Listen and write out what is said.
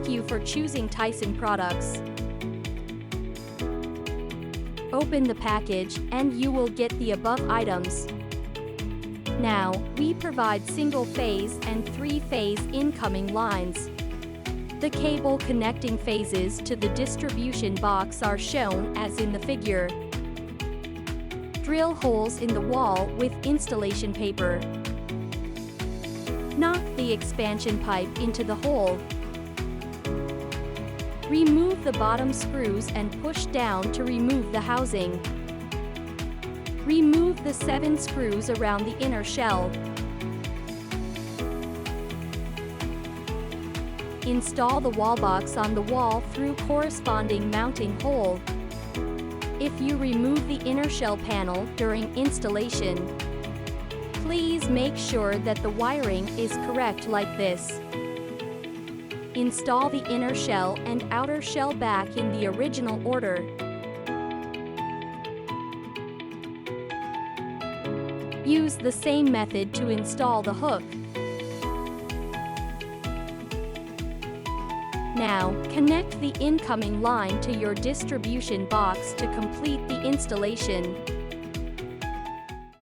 Thank you for choosing Teison products. Open the package and you will get the above items. Now, we provide single-phase and three-phase incoming lines. The cable connecting phases to the distribution box are shown as in the figure. Drill holes in the wall with installation paper. Knock the expansion pipe into the hole. Remove the bottom screws and push down to remove the housing. Remove the 7 screws around the inner shell. Install the wall box on the wall through corresponding mounting hole. If you remove the inner shell panel during installation, please make sure that the wiring is correct like this. Install the inner shell and outer shell back in the original order. Use the same method to install the hook. Now, connect the incoming line to your distribution box to complete the installation.